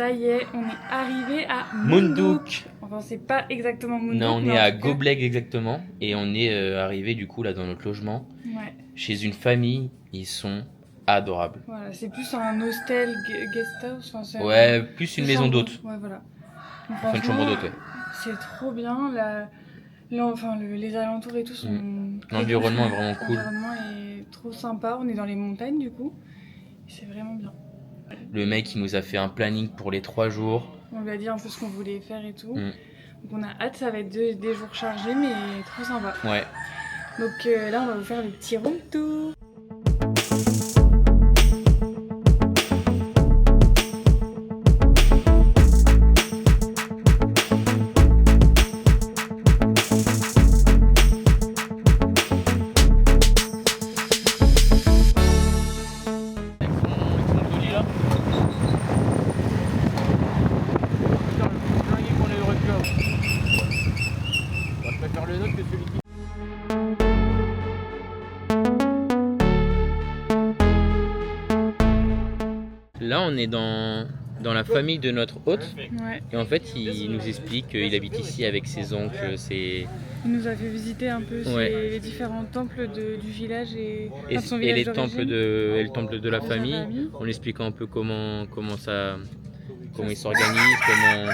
Ça y est, on est arrivé à Munduk. Enfin, c'est pas exactement Munduk. Non, on mais est en à tout cas- Gobleg exactement. Et on est arrivé du coup là dans notre logement. Ouais. Chez une famille, ils sont adorables. Voilà, c'est plus un hostel guest house. Enfin, c'est Ouais, plus une maison chambre. d'hôte. Ouais, voilà. Donc, Enfin, une chambre d'hôte, ouais. C'est trop bien. Les alentours et tout sont. L'environnement est vraiment cool. L'environnement est trop sympa. On est dans les montagnes du coup. C'est vraiment bien. Le mec, il nous a fait un planning pour les 3 jours. On lui a dit un peu ce qu'on voulait faire et tout. Mm. Donc on a hâte, ça va être des jours chargés mais trop sympa. Ouais. Donc là on va vous faire le petit room tour. Là, on est dans la famille de notre hôte. Ouais. Et en fait, il nous explique qu'il habite ici avec ses oncles. Il nous a fait visiter un peu Ouais. les différents temples du village et Et, enfin, de son et village les d'origine. temples et le temple de la De sa famille, famille. en expliquant un peu comment il s'organise, comment.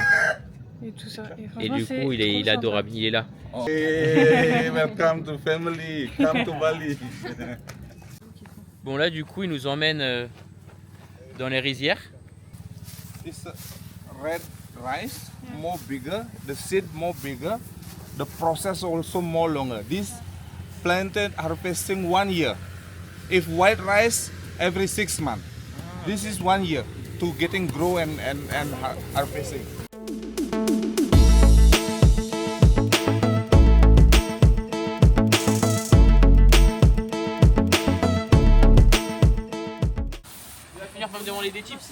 Et tout ça. Et franchement, du c'est coup, il trop est sympa. adorable, il est là. Hey, welcome to family. Come to Bali. Bon, là, du coup, il nous emmène dans les rizières. It's a red rice, more bigger. The seed more bigger. The process also more longer. This planted harvesting 1 year. If white rice, every 6 months. This is 1 year to getting grow and harvesting. Tu vas finir par me demander des tips.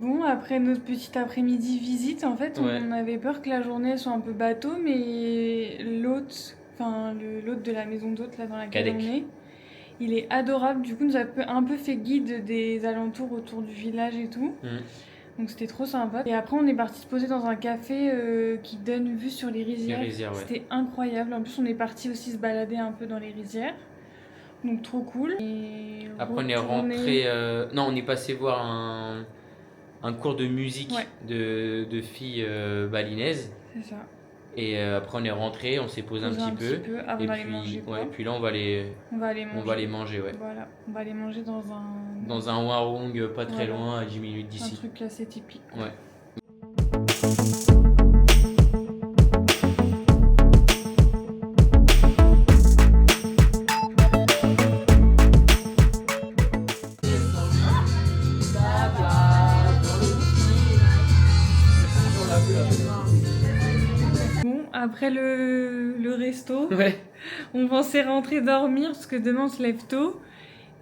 Bon, après notre petit après-midi visite, en fait, Ouais. on avait peur que la journée soit un peu bateau, mais l'hôte de la maison d'hôte là dans laquelle Kadek. on est, il est adorable. Du coup, nous a un peu fait guide des alentours autour du village et tout. Donc c'était trop sympa. Et après, on est parti se poser dans un café qui donne vue sur les rizières. rizières, ouais. C'était incroyable. En plus, on est parti aussi se balader un peu dans les rizières. Donc trop cool. Et Après, on est retourner- rentré. Non, on est passé voir un cours de musique Ouais. de filles balinaises. C'est ça. Et après, on est rentré, on s'est posé un petit peu. avant Et d'aller manger. puis, quoi. ouais, puis là, on va aller manger. Ouais. Voilà, on va aller manger Dans un warung pas très Voilà. loin, à 10 minutes un d'ici. truc assez typique. Ouais. Bon, après le resto, Ouais. on pensait rentrer dormir parce que demain on se lève tôt.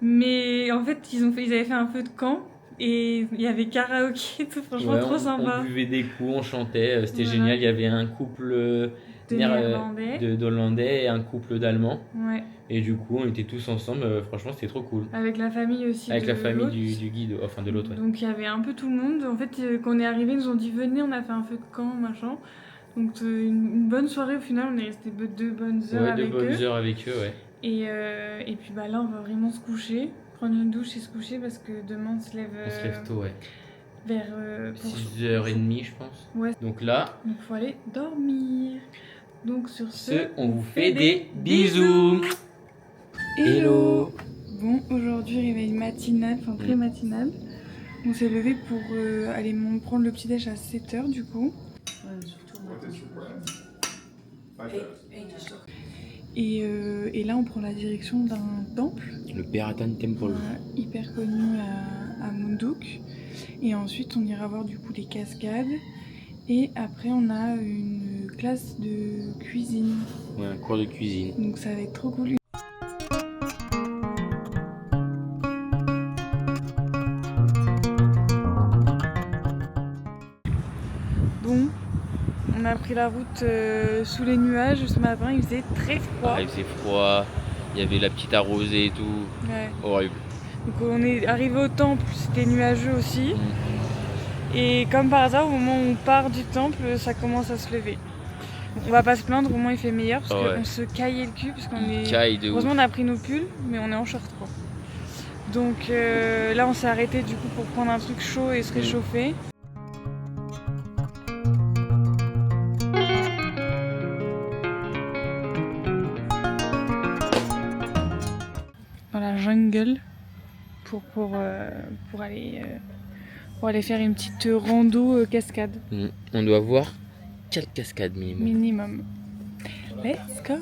Mais en fait, ils avaient fait un feu de camp et il y avait karaoké et tout, franchement Ouais, trop sympa. On buvait des coups, on chantait, c'était Voilà. génial. Il y avait un couple De Néerlandais. d'Hollandais et un couple d'Allemands. Ouais, Et du coup, on était tous ensemble, franchement, c'était trop cool. avec la famille aussi. Avec de la famille l'hôte. du guide, enfin de l'autre. Ouais. Donc il y avait un peu tout le monde. En fait, quand on est arrivé, ils nous ont dit venez, on a fait un feu de camp, machin. Donc une bonne soirée au final, on est resté 2 bonnes heures Ouais, avec de bonnes eux. heures avec eux, ouais. Et puis bah là, on va vraiment se coucher, prendre une douche et se coucher parce que demain on se lève, On se lève tôt, ouais. vers 6h30, je pense. Ouais. Donc là, Donc faut aller dormir. Donc sur ce, on vous fait des bisous. Hello. Bon, aujourd'hui réveil matinal, enfin pré-matinal. On s'est levé pour aller prendre le petit déj à 7h du coup. Et là on prend la direction d'un temple Le Peratan Temple. hyper connu à Munduk. Et ensuite on ira voir du coup les cascades. Et après on a une classe de cuisine. Ouais, un cours de cuisine. Donc ça va être trop cool. a pris la route sous les nuages ce matin, il faisait très froid. Ah, il faisait froid, il y avait la petite arrosée et tout. Ouais. Horrible. Donc on est arrivé au temple, c'était nuageux aussi. Et comme par hasard, au moment où on part du temple, ça commence à se lever. On va pas se plaindre, au moins il fait meilleur parce qu'on se caillait le cul. Parce qu'on est... Heureusement on a pris nos pulls, mais on est en short quoi. Donc là on s'est arrêté du coup pour prendre un truc chaud et se réchauffer. Dans la jungle pour aller faire une petite rando cascade. On doit voir 4 cascades minimum. Let's go.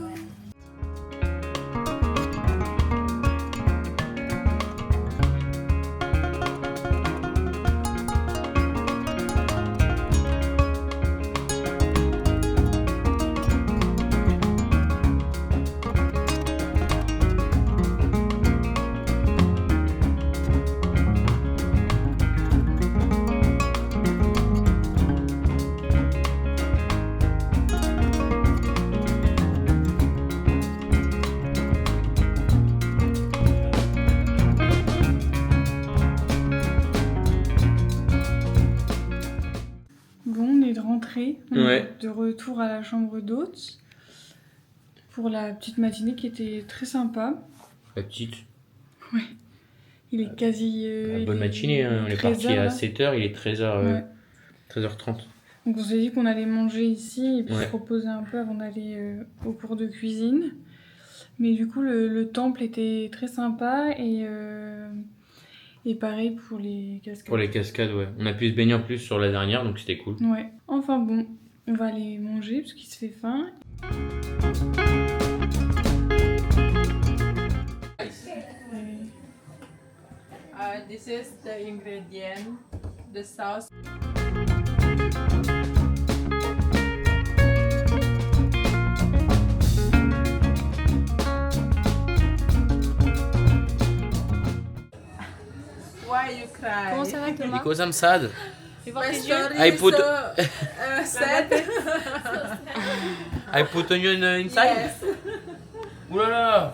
De retour à la chambre d'hôte pour la petite matinée qui était très sympa. La petite. Ouais. Il est quasi. Bonne matinée, hein. On est parti à 7h, il est 13h30. Donc on s'est dit qu'on allait manger ici et puis se reposer un peu avant d'aller au cours de cuisine. Mais du coup le temple était très sympa et pareil pour les cascades. Pour les cascades, ouais. On a pu se baigner en plus sur la dernière, donc c'était cool. Ouais. Enfin bon, on va aller manger parce qu'il se fait faim. This is the ingredient, the sauce. Why you cry? Comment ça va Thomas? Because I'm sad. My story I is put- so sad. I put onion inside. Yes. Ouh là là.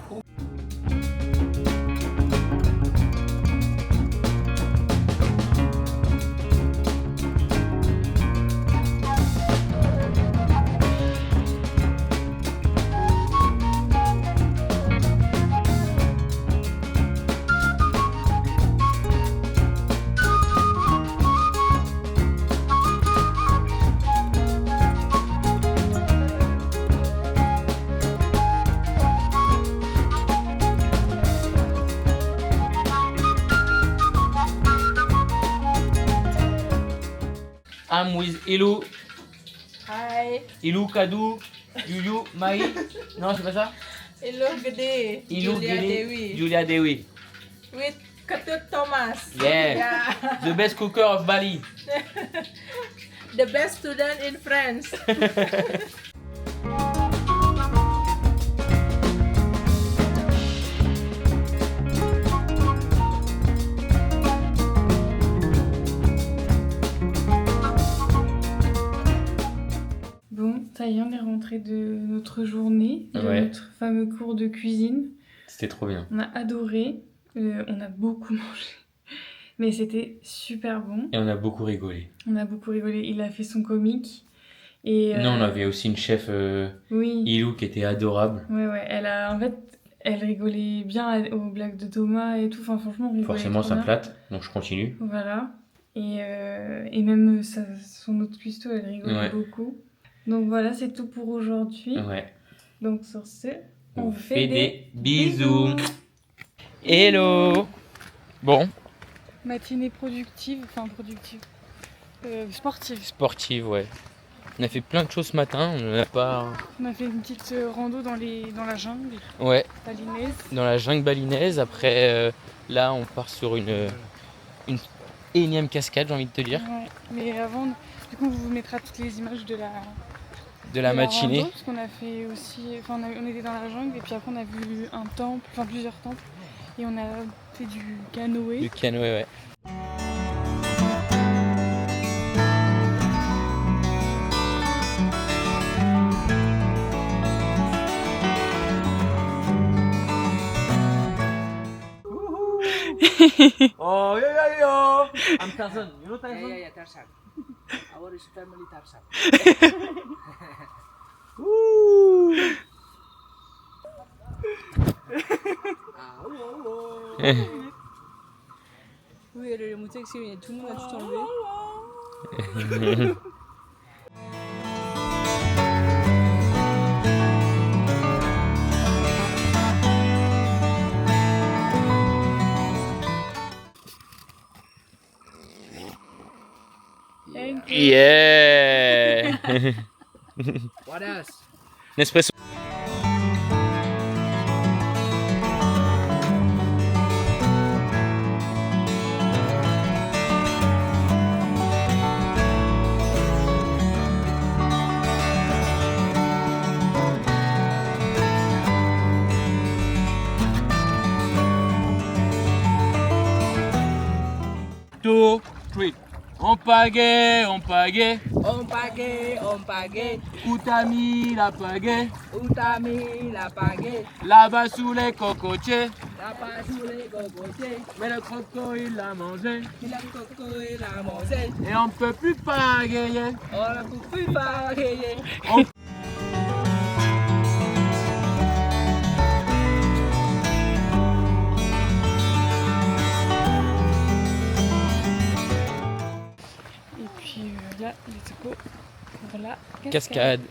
I'm with Ilou. Hi. Ilou, Kadou, Yuyu, Maï. Non, c'est pas ça? Hello, Gede. Ilou, Julia Gili, Dewi. Julia Dewi. With Ketut Thomas. Yeah. The best cooker of Bali. The best student in France. Bon, ça y est, on est rentré de notre journée, de notre fameux cours de cuisine. C'était trop bien. On a adoré, on a beaucoup mangé, mais c'était super bon. Et on a beaucoup rigolé. On a beaucoup rigolé, il a fait son comique. Et, Non, on avait aussi une chef, oui. Ilou, qui était adorable. Ouais, en fait, elle rigolait bien aux blagues de Thomas et tout. Enfin, franchement, on rigolait. Forcément, trop ça me bien. flatte, donc je continue. Voilà. Et même son autre cuistot, elle rigolait beaucoup. Donc voilà, c'est tout pour aujourd'hui. Ouais. Donc sur ce, On fait des bisous. Hello. Bon. Matinée productive, sportive. Sportive, ouais. On a fait plein de choses ce matin, on n'a pas... On a fait une petite rando dans la jungle balinaise. Dans la jungle balinaise. Après, là, on part sur une énième cascade, j'ai envie de te dire. Ouais. Mais avant, du coup, on vous mettra toutes les images de la matinée. Rando, parce qu'on a fait aussi... Enfin, on était dans la jungle et puis après, on a vu un temple, enfin plusieurs temples. Et on a fait du canoë. Du canoë, ouais. Oh, yo, yo, yo. I'm Tarzan. You know Tarzan? Yeah, Tarzan. Our is family Tarzan. 후회를 무책심이 중간 추천을 왜? Yeah. What else? Nespresso. Two, three. On pagaie, on pagaie. On pagaie, Utami la pagaie. Utami la pagaie, Là-bas sous les cocotiers. là-bas sous les cocotiers, Mais le croco il l'a mangé. il a coco et la mangé, Et on peut plus pagayer. on a plus pagaie. Et puis là, let's go pour la Cascade.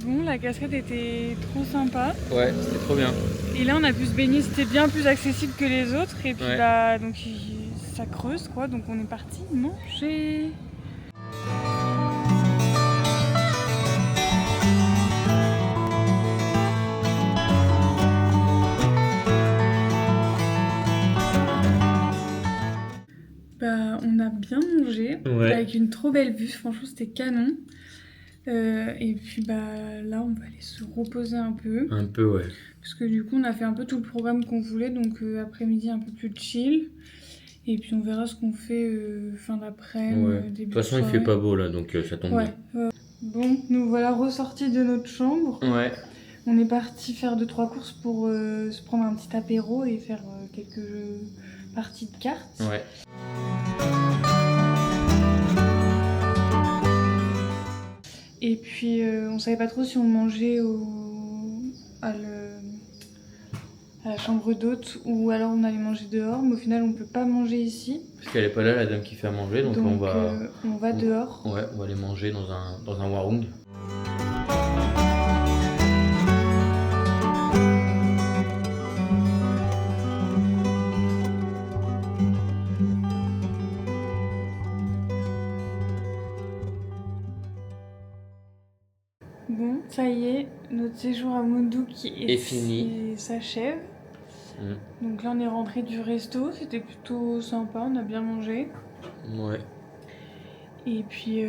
Bon, la cascade était trop sympa. Ouais, c'était trop bien. Et là, on a pu se baigner, c'était bien plus accessible que les autres. Et puis Ouais. bah, donc ça creuse quoi, donc on est parti manger. Bah, on a bien mangé, Ouais. avec une trop belle vue, franchement c'était canon. Et puis bah là on va aller se reposer un peu, Un peu, ouais. parce que du coup on a fait un peu tout le programme qu'on voulait, donc après-midi un peu plus chill. Et puis on verra ce qu'on fait fin d'après-midi, Ouais. début De toute façon, il fait pas beau là, donc ça tombe Ouais. Bon, nous voilà ressortis de notre chambre. bien. Ouais. On est parti faire 2-3 courses pour se prendre un petit apéro et faire quelques parties de cartes. Ouais. Et puis on savait pas trop si on mangeait à la chambre d'hôte ou alors on allait manger dehors, mais au final on peut pas manger ici. Parce qu'elle est pas là, la dame qui fait à manger, donc on va dehors. Ouais, on va aller manger dans un warung. Bon, ça y est, notre séjour à Moundou qui Est fini. s'achève. Donc là on est rentré du resto, c'était plutôt sympa, on a bien mangé. Ouais. Et puis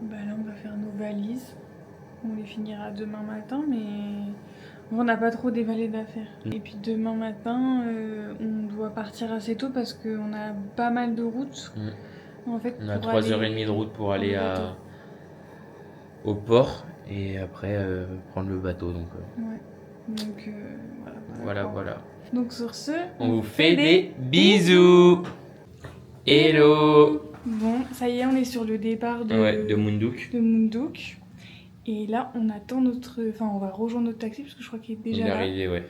bah là on va faire nos valises. On les finira demain matin, mais on n'a pas trop déballé d'affaires. Et puis demain matin on doit partir assez tôt parce qu'on a pas mal de routes. En fait, On a pour 3h30 de route pour aller au port et après prendre le bateau. Donc, Ouais. Donc voilà. Donc sur ce, On vous fait des bisous. Hello. Bon, ça y est, on est sur le départ De Mounduk. de Mounduk. Et là, on attend on va rejoindre notre taxi parce que je crois qu'il est Il déjà est là. arrivé, ouais.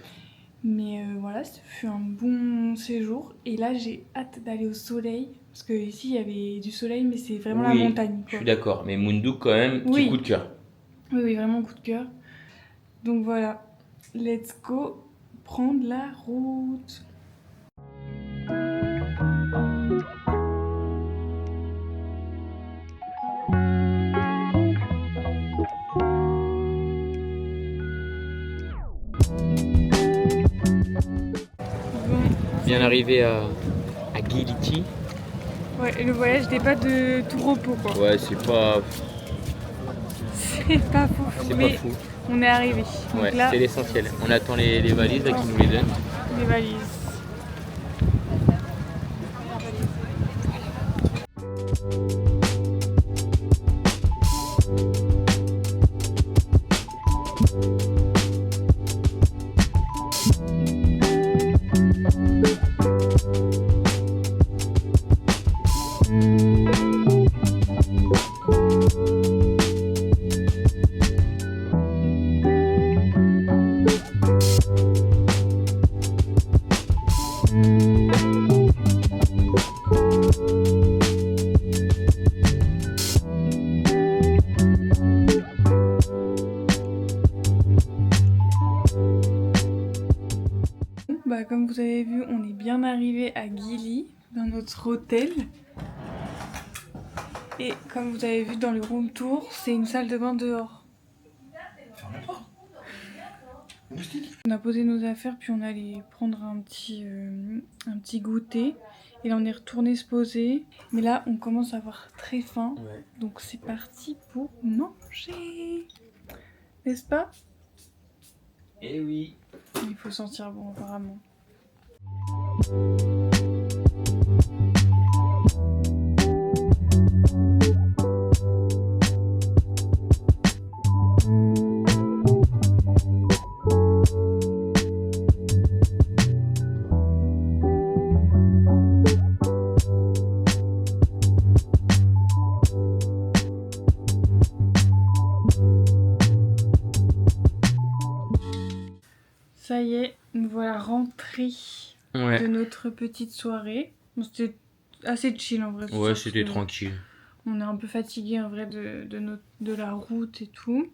Mais voilà, ça fut un bon séjour. Et là, j'ai hâte d'aller au soleil. Parce que ici, il y avait du soleil, mais c'est vraiment Oui, la montagne. Je Quoi. suis d'accord, mais Mounduk quand même, petit Oui. coup de cœur. Oui, vraiment coup de cœur. Donc voilà, let's go prendre la route. Bon, Bien arrivé à Giliti. ouais, le voyage n'est pas de tout repos quoi. Ouais, c'est pas C'est pas fou, mais fou. on est arrivé. Donc Ouais, là, c'est l'essentiel. On attend les valises là qui nous les donnent. les valises. Bah, comme vous avez vu, on est bien arrivé à Gili, dans notre hôtel. Et comme vous avez vu dans le room tour, c'est une salle de bain dehors. On a posé nos affaires, puis on allait prendre un petit goûter. Et là, on est retourné se poser. Mais là, on commence à avoir très faim. Ouais. Donc, c'est parti pour manger. N'est-ce pas? Eh oui. Il faut sentir bon, apparemment. Ça y est, nous voilà rentrés de notre petite soirée. Bon, c'était assez chill en vrai. Ouais, c'était tranquille. On est un peu fatigué en vrai de la route et tout.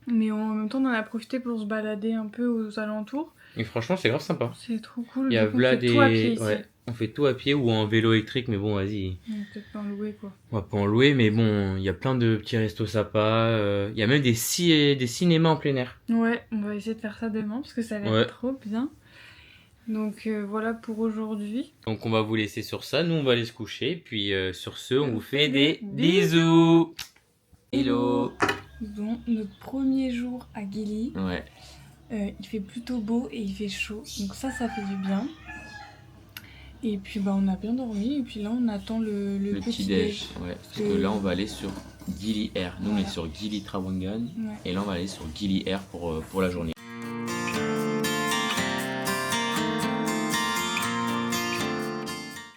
Mais en même temps, on en a profité pour se balader un peu aux alentours. Et franchement, c'est grave sympa. C'est trop cool. Il y a Donc, là on fait tout à pied ici. Ouais, on fait tout à pied ou en vélo électrique, mais bon, vas-y. On va peut-être pas en louer quoi. On va pas en louer, mais bon, il y a plein de petits restos sympas. Il y a même des cinémas en plein air. Ouais, on va essayer de faire ça demain parce que ça a l'air trop bien. Donc voilà pour aujourd'hui. Donc on va vous laisser sur ça. Nous, on va aller se coucher. Puis sur ce, on vous fait des bisous. Hello. Bon, notre premier jour à Gili. Ouais. Il fait plutôt beau et il fait chaud. Donc ça fait du bien. Et puis bah on a bien dormi. Et puis là on attend le petit déj. Ouais, parce que là on va aller sur Gili Air. Nous on est sur Gili Trawangan. Ouais. Et là on va aller sur Gili Air pour la journée.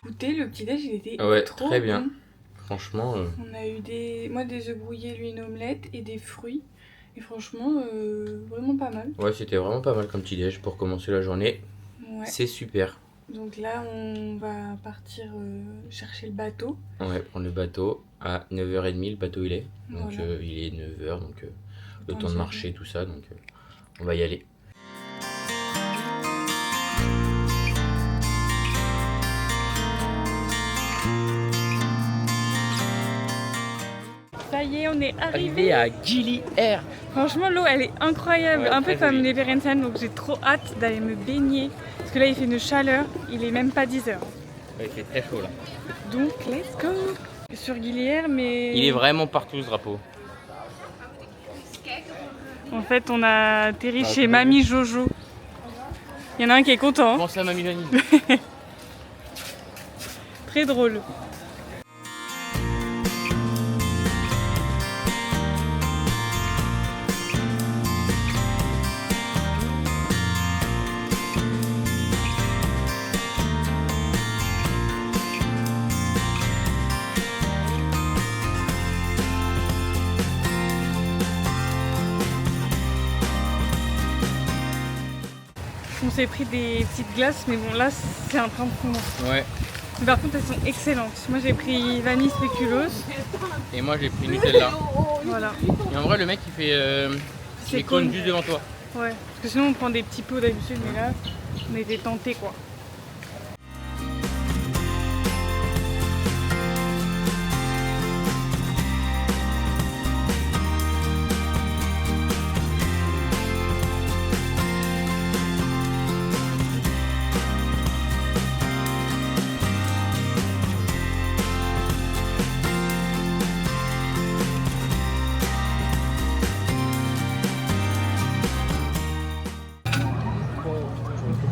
Écoutez, le petit déj il était trop très bien. bon. Franchement. On a eu des œufs brouillés, lui une omelette et des fruits. Et franchement, vraiment pas mal. Ouais, c'était vraiment pas mal comme petit déj pour commencer la journée. Ouais. C'est super. Donc là, on va partir chercher le bateau. Ouais, prendre le bateau à 9h30, le bateau il est. Donc Voilà. il est 9h, donc le Temps temps de de marcher, tout ça. Donc on va y aller. Ça y est, on est arrivé. Arrivé à Gili Air. Franchement, l'eau elle est incroyable, Ouais, un peu très comme jolie. les Verensan, donc j'ai trop hâte d'aller me baigner. Parce que là, il fait une chaleur, il est même pas 10h. Ouais, il fait très chaud là. Donc, let's go. Sur Gilière, mais. Il est vraiment partout ce drapeau. En fait, on a atterri chez Mamie Jojo. Il y en a un qui est content. Comment ça, Mamie Vanille? Très drôle. On s'est pris des petites glaces, mais bon, là, c'est en train de fondre. Ouais. Mais par contre, elles sont excellentes. Moi, j'ai pris vanille spéculoos. Et moi j'ai pris Nutella. Voilà. Et en vrai, le mec il fait C'est les cônes cool. juste devant toi. Ouais. Parce que sinon, on prend des petits pots d'habitude, mais là, on était tentés, quoi.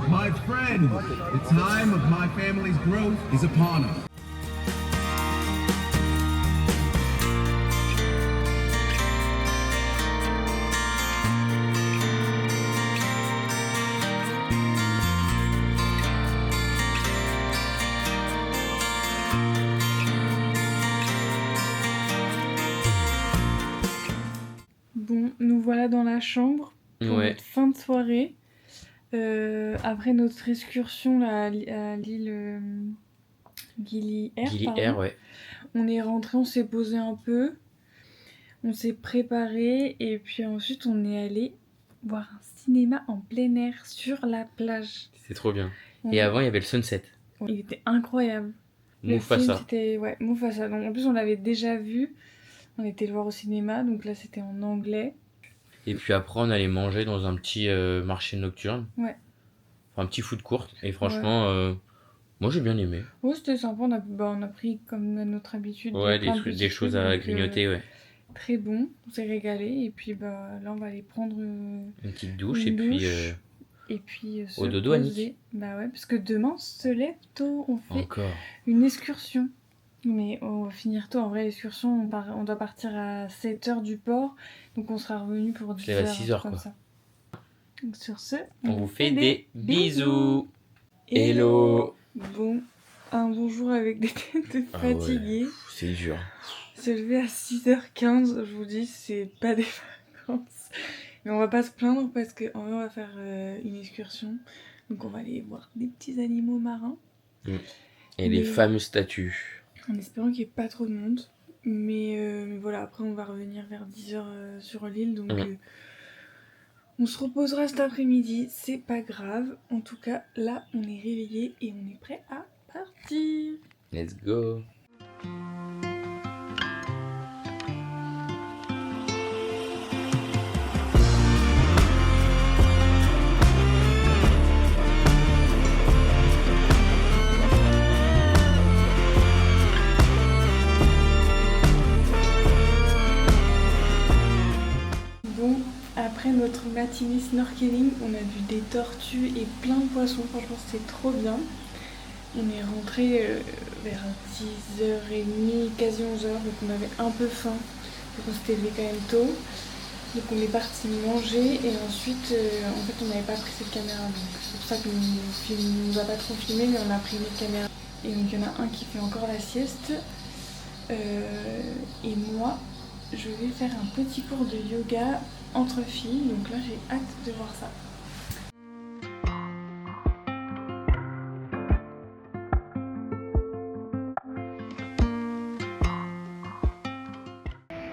My friend, the time of my family's growth is upon us. Bon, nous voilà dans la chambre pour Ouais. notre fin de soirée. Après notre excursion là, à l'île Gili Air, Gili pardon, Air, ouais. on est rentré, on s'est posé un peu, on s'est préparé et puis ensuite on est allé voir un cinéma en plein air sur la plage. C'était trop bien. On- Et avant, il y avait le sunset. Il était incroyable. Le film, Mufasa. c'était Mufasa. Donc, en plus, on l'avait déjà vu. On était le voir au cinéma, donc là c'était en anglais. Et puis après, on allait manger dans un petit marché nocturne. Ouais. Enfin, un petit food court. Et franchement, moi j'ai bien aimé. Ouais, c'était sympa. On a pris comme à notre habitude Ouais, plein de des petits choses trucs, à donc, grignoter, ouais. très bon. On s'est régalé. Et puis là, on va aller prendre Une petite douche une et puis douche. Et puis au se dodo, Annick. poser. Bah ouais, parce que demain on se lève tôt. On fait encore. une excursion. Mais on va finir tôt. En vrai, l'excursion, on doit partir à 7h du port. Donc on sera revenu pour 10h. Se lève à 6h, comme quoi. ça. Donc sur ce, On vous fait des bisous. Hello. Bon, un bonjour avec des têtes Ah ouais. fatiguées. C'est dur. Se lever à 6h15, je vous dis, c'est pas des vacances. Mais on va pas se plaindre parce qu'en vrai, on va faire une excursion. Donc on va aller voir des petits animaux marins. Et les Mais- fameuses statues. En espérant qu'il n'y ait pas trop de monde. Mais voilà, après on va revenir vers 10h sur l'île. Donc on se reposera cet après-midi. C'est pas grave. En tout cas, là, on est réveillés et on est prêt à partir. Let's go. Bon, après notre matinée snorkeling, on a vu des tortues et plein de poissons. Franchement, c'était trop bien. On est rentré vers 10h30, quasi 11h, donc on avait un peu faim. Donc on s'était levé quand même tôt. Donc on est parti manger et ensuite, en fait, on n'avait pas pris cette caméra. Donc c'est pour ça qu'on ne nous a pas trop filmé, mais on a pris une caméra. Et donc il y en a un qui fait encore la sieste. Et moi, je vais faire un petit cours de yoga entre filles. Donc là, j'ai hâte de voir ça.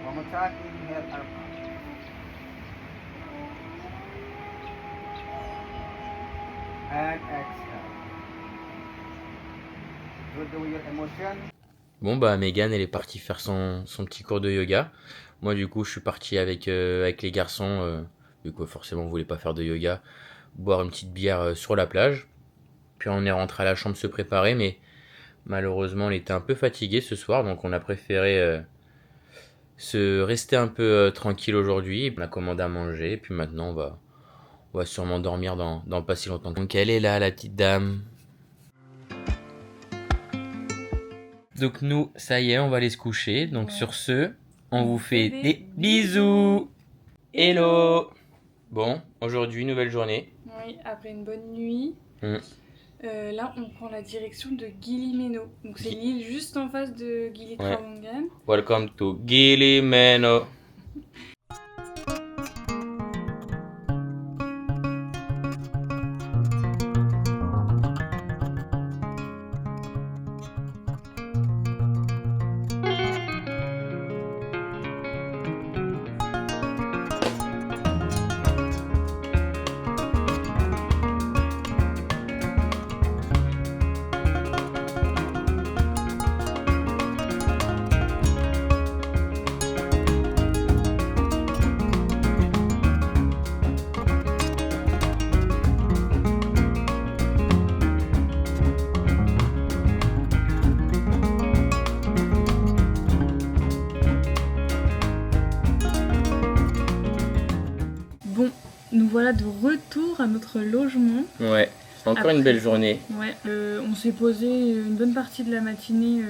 One more time, inhale up. And exhale. Good with your emotion. Bon bah Megan elle est partie faire son petit cours de yoga. Moi du coup je suis parti avec les garçons, vu que forcément on voulait pas faire de yoga, boire une petite bière sur la plage. Puis on est rentré à la chambre se préparer, mais malheureusement on était un peu fatigué ce soir, donc on a préféré se rester un peu tranquille aujourd'hui. On a commandé à manger, et puis maintenant on va sûrement dormir dans pas si longtemps. Donc elle est là la petite dame. Donc nous, ça y est, on va aller se coucher. Donc Ouais. sur ce, on vous fait des bisous. Hello. Bon, aujourd'hui, nouvelle journée. Oui, après une bonne nuit. Là, on prend la direction de Gili Meno. Donc c'est l'île juste en face de Gili Trawangan. Welcome to Gili Meno. Bon, nous voilà de retour à notre logement. Ouais, encore Après- une belle journée Ouais, on s'est posé une bonne partie de la matinée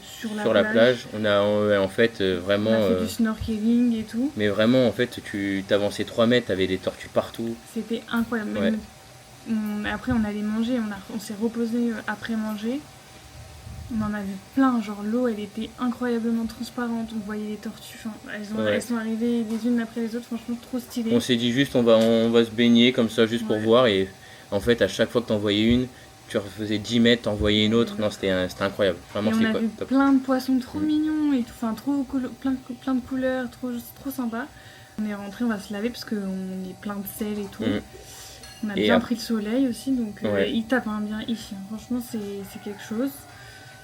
sur la sur plage. la plage. On a en fait vraiment... On a fait du snorkeling et tout. mais vraiment, en fait, tu t'avançais 3 mètres, t'avais des tortues partout. C'était incroyable. Même, après, on allait manger, on s'est reposé après manger. On en a vu plein, genre l'eau elle était incroyablement transparente, on voyait les tortues, enfin, elles sont arrivées les unes après les autres, franchement trop stylées. On s'est dit juste on va se baigner comme ça juste pour voir et en fait à chaque fois que t'en voyais une, tu refaisais 10 mètres, t'en voyais une autre, non c'était incroyable, vraiment et on c'était a quoi, vu top. plein de poissons trop mignons et tout, enfin plein de couleurs, trop sympa. On est rentré, on va se laver parce qu'on est plein de sel et tout. On a bien pris le soleil aussi, donc il tape bien ici, franchement c'est quelque chose.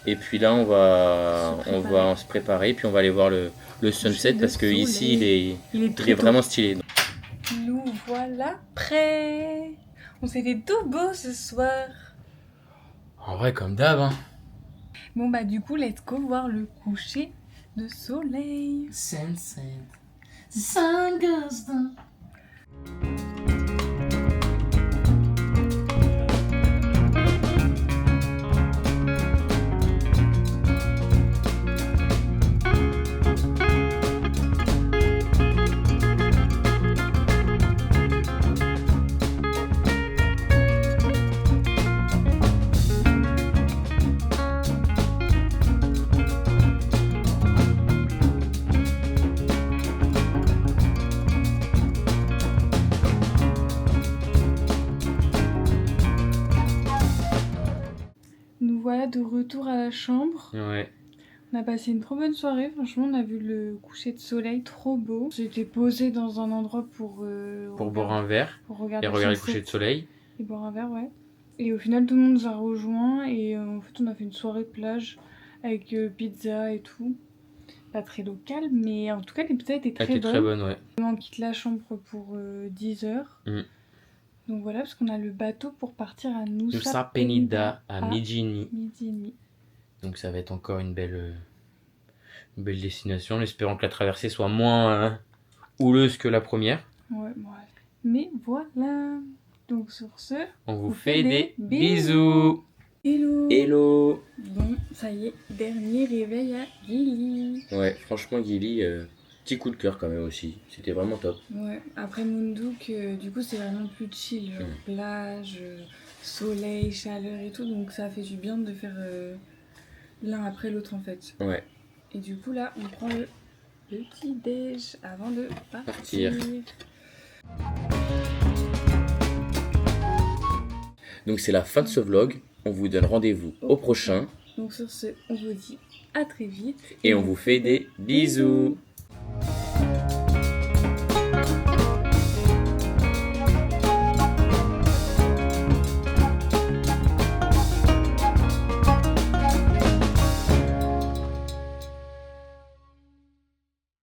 Et puis là on va se préparer, puis on va aller voir le sunset parce que ici il est vraiment stylé. Nous voilà prêts. On s'est fait tout beau ce soir. En vrai comme d'hab hein. Bon bah du coup let's go voir le coucher de soleil. Sunset. The sun goes down. Voilà de retour à la chambre. Ouais. On a passé une trop bonne soirée, franchement on a vu le coucher de soleil trop beau. J'étais posée dans un endroit pour boire un verre pour regarder le coucher de soleil. Et boire un verre, ouais. Et au final tout le monde nous a rejoints et en fait on a fait une soirée de plage avec pizza et tout. Pas très local, mais en tout cas les pizzas étaient très bonnes. Très bonnes, ouais. On quitte la chambre pour 10 heures. Donc voilà, parce qu'on a le bateau pour partir à Nusa Penida à midi et demi. Donc ça va être encore une belle destination, en espérant que la traversée soit moins houleuse que la première. Ouais, bref. Mais voilà. Donc sur ce, on vous fait des bisous. Hello. Hello. Bon, ça y est, dernier réveil à Gili. Ouais, franchement Gili, petit coup de cœur quand même aussi. C'était vraiment top. Ouais, après Munduk, du coup c'est vraiment plus chill, genre plage, soleil, chaleur et tout, donc ça fait du bien de faire l'un après l'autre en fait. Ouais. Et du coup là, on prend le petit déj avant de partir. Donc c'est la fin de ce vlog. On vous donne rendez-vous au prochain. Donc sur ce, on vous dit à très vite. Et on vous fait des bisous.